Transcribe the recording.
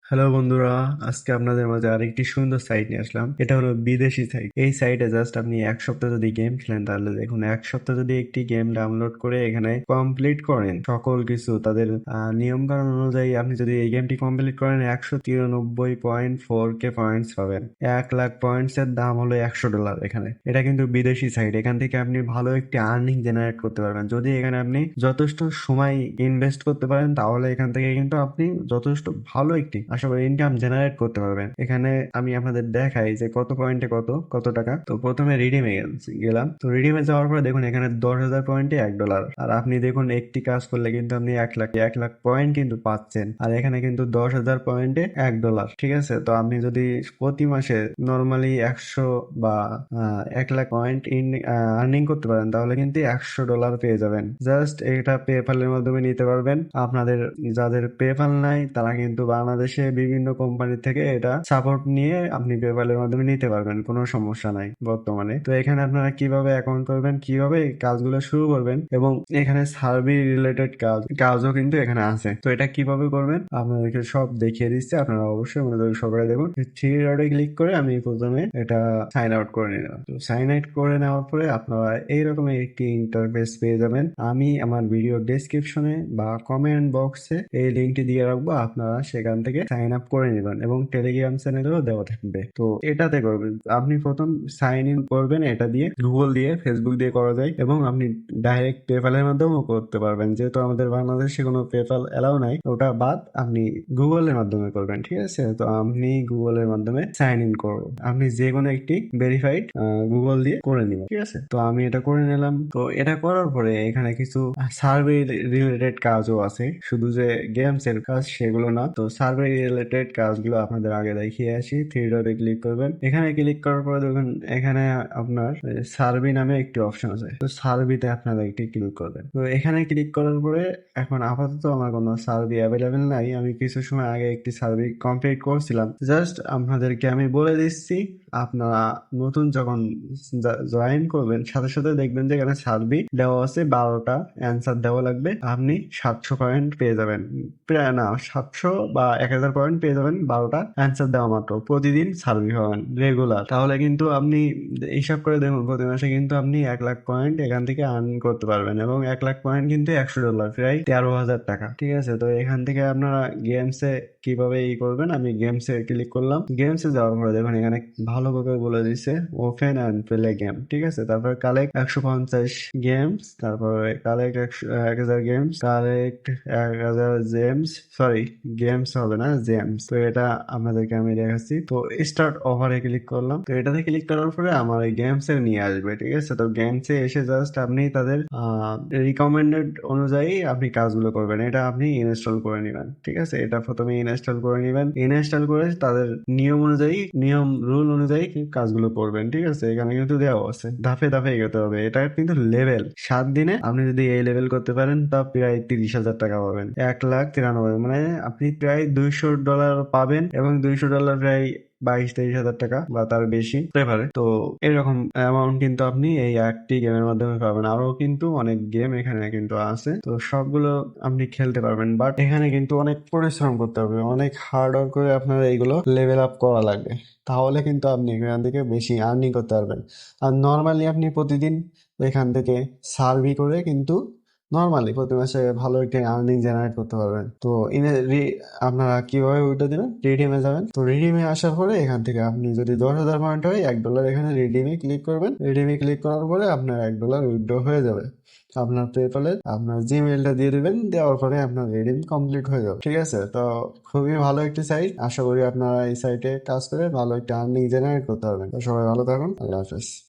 Hello বন্ধুরা, আজকে আপনাদের মাঝে আরেকটি সুন্দর সাইট নিয়ে আসলাম। এটা হলো বিদেশি সাইট। এই সাইটে জাস্ট আপনি এক সপ্তাহ যদি গেম খেলেন, তাহলে দেখুন এক সপ্তাহ যদি একটি গেম ডাউনলোড করে এখানে কমপ্লিট করেন, সকল কিছু তাদের নিয়ম কানুন অনুযায়ী আপনি যদি এই গেমটি কমপ্লিট করেন, 193.4K পয়েন্টস পাবেন। 1 লাখ পয়েন্টস এর দাম হলো $100। এখানে এটা কিন্তু বিদেশি সাইট, এখান থেকে আপনি ভালো একটি আর্নিং জেনারেট করতে পারবেন। যদি এখানে আপনি যথেষ্ট সময় ইনভেস্ট করতে পারেন, তাহলে এখান থেকে কিন্তু আপনি যথেষ্ট ভালো একটি আশা করি ইনকাম জেনারেট করতে পারবেন। এখানে আমি আপনাদের দেখাই যে কত পয়েন্টে কত কত টাকা। তো প্রথমে রিডিমে গেলাম। তো রিডিমে যাওয়ার পরে দেখুন এখানে 10,000 পয়েন্টে $1। আর আপনি দেখুন একটি কাজ করলে কিন্তু আপনি 1 লাখ পয়েন্ট কিন্তু পাচ্ছেন। আর এখানে কিন্তু 10,000 পয়েন্টে $1। ঠিক আছে, তো আপনি যদি প্রতি মাসে নর্মালি 100 বা 1 লাখ পয়েন্ট আর্নিং করতে পারেন, তাহলে কিন্তু $100 পেয়ে যাবেন। জাস্ট এটা পেপ্যালের মাধ্যমে নিতে পারবেন। আপনাদের যাদের পেপ্যাল নাই, তারা কিন্তু বাংলাদেশে বিভিন্ন কোম্পানি থেকে এটা সাপোর্ট নিয়ে আপনি পেপ্যালের মাধ্যমে নিতে পারবেন, কোনো সমস্যা নাই বর্তমানে। তো এখানে আপনারা কিভাবে অ্যাকাউন্ট করবেন, কিভাবে এই কাজগুলো শুরু করবেন, এবং এখানে সার্ভে রিলেটেড কাজও কিন্তু এখানে আছে। তো এটা কিভাবে করবেন আপনাদেরকে সব দেখিয়ে দিচ্ছে। আপনারা অবশ্যই মনে করে সবাই দেখুন। থ্রি ডটে ক্লিক করে আমি প্রথমে এটা সাইন আউট করে নিলাম। তো সাইন আউট করে নেওয়ার পরে আপনারা এইরকম একটি ইন্টারফেস পেয়ে যাবেন। আমি আমার ভিডিও ডেসক্রিপশনে বা কমেন্ট বক্সে এই লিঙ্কটি দিয়ে রাখবো, আপনারা সেখান থেকে সাইন আপ করে নেবেন এবং টেলিগ্রাম চ্যানেলেও দেওয়া থাকবে। তো এটাতে করবেন, আপনি প্রথম সাইন ইন করবেন এটা দিয়ে, গুগল দিয়ে, ফেসবুক দিয়ে করা যায়, এবং আপনি ডাইরেক্ট পেপ্যালের মাধ্যমেও করতে পারবেন। যেহেতু আমাদের বাংলাদেশে কোনো পেপ্যাল এলাও নাই, ওটা বাদ আপনি গুগলের মাধ্যমে করবেন। ঠিক আছে, তো আপনি গুগলের মাধ্যমে সাইন ইন করবেন। আপনি যে কোনো একটি ভেরিফাইড গুগল দিয়ে করে নিবেন। ঠিক আছে, তো আমি এটা করে নিলাম। তো এটা করার পরে এখানে কিছু সার্ভে রিলেটেড কাজও আছে, শুধু যে গেমস এর কাজ সেগুলো না। তো সার্ভে রিলেটেড কাজগুলো আপনাদের আগে দেখিয়ে আসি। থ্রি ডটে ক্লিক করবেন। এখানে ক্লিক করার পরে দেখুন এখানে আপনার সার্ভি নামে একটি অপশন আছে। তো সার্ভিতে আপনারা একটি ক্লিক করবেন। তো এখানে ক্লিক করার পরে এখন আপাতত আমার কোনো সার্ভি অ্যাভেলেবেল নাই। আমি কিছু সময় আগে একটি সার্ভি কমপ্লিট করছিলাম। জাস্ট আপনাদেরকে আমি বলে দিচ্ছি, আপনারা নতুন যখন জয়েন করবেন, সাথে সাথে দেখবেন যে এখানে সার্ভি দেওয়া আছে 12টা অ্যান্সার দেওয়া লাগবে। আপনি 700 পয়েন্ট পেয়ে যাবেন, প্রায় না 700 বা 1,000 পয়েন্ট পেয়ে যাবেন 12টা অ্যান্সার দেওয়া মাত্র। প্রতিদিন সার্ভি হবেন রেগুলার, তাহলে কিন্তু আপনি হিসাব করে দেখুন প্রতি মাসে কিন্তু আপনি 1 লাখ পয়েন্ট এখান থেকে আর্ন করতে পারবেন। এবং 1 লাখ পয়েন্ট কিন্তু $100, প্রায় 13,000 টাকা। ঠিক আছে, তো এখান থেকে আপনারা গেমসে কিভাবে করবেন, আমি গেমসে ক্লিক করলাম। গেমসে যাওয়ার পরে দেখুন এখানে ভালোভাবে বলে দিচ্ছে ওপেন অ্যান্ড প্লে গেম। ঠিক আছে, তারপর কালেক্ট 150 গেমস, তারপরে collect 1,000 games, collect 1,000 James, sorry games হবে না, জেমস। তো এটা আপনাদেরকে আমি দেখাচ্ছি। তো স্টার্ট অফারে ক্লিক করলাম। তো এটাতে ক্লিক করার পরে আমার এই গেমস এ নিয়ে আসবে। ঠিক আছে, তো গেমসে এসে জাস্ট আপনি তাদের রিকমেন্ডেড অনুযায়ী আপনি কাজগুলো করবেন। এটা আপনি ইনস্টল করে নেবেন। ঠিক আছে, এটা প্রথমে ইনস্টল করে নেবেন। ইনস্টল করে তাদের নিয়ম অনুযায়ী, নিয়ম রুল অনুযায়ী কাজগুলো করবেন। ঠিক আছে, এখানে কিন্তু দেওয়া আছে ধাপে ধাপে এগোতে হবে। এটা কিন্তু লেভেল 7 দিনে আপনি যদি এই লেভেল করতে পারেন, তা প্রায় 30,000 টাকা পাবেন। 1,93,000 মানে আপনি প্রায় $200 পাবেন, এবং $200 প্রায় 22-23 হাজার টাকা বা তার বেশি হতে পারে। তো এরকম অ্যামাউন্ট কিন্তু আপনি এই একটি গেমের মাধ্যমে পাবেন। আরো কিন্তু অনেক গেম এখানে কিন্তু আছে, তো সবগুলো আপনি খেলতে পারবেন। বাট এখানে কিন্তু অনেক পরিশ্রম করতে হবে, অনেক হার্ড ওয়ার্ক করে আপনার এইগুলো লেভেল আপ করা লাগবে, তাহলে কিন্তু আপনি এখান থেকে বেশি আর্নিং করতে পারবেন। আর নর্মালি আপনি প্রতিদিন এখান থেকে সার্ভি করে কিন্তু নর্মালি প্রতি মাসে ভালো একটা আর্নিং জেনারেট করতে পারবেন। তো আপনারা কিভাবে উইথড্র দিবেন, রিডিমে যাবেন। তো রিডিমে আসার পরে এখান থেকে আপনি যদি 10,000 পয়েন্ট হয় $1, এখানে রিডিমে ক্লিক করবেন। রিডিমে ক্লিক করার পরে আপনার $1 উইথড্র হয়ে যাবে। আপনার পেপ্যালে আপনার জিমেইলটা দিয়ে দিবেন, দেওয়ার পরে আপনার রিডিম কমপ্লিট হয়ে যাবে। ঠিক আছে, তো খুবই ভালো একটি সাইট। আশা করি আপনারা এই সাইটে কাজ করে ভালো একটা আর্নিং জেনারেট করতে পারবেন। তো সবাই ভালো থাকুন, আল্লাহ হাফেজ।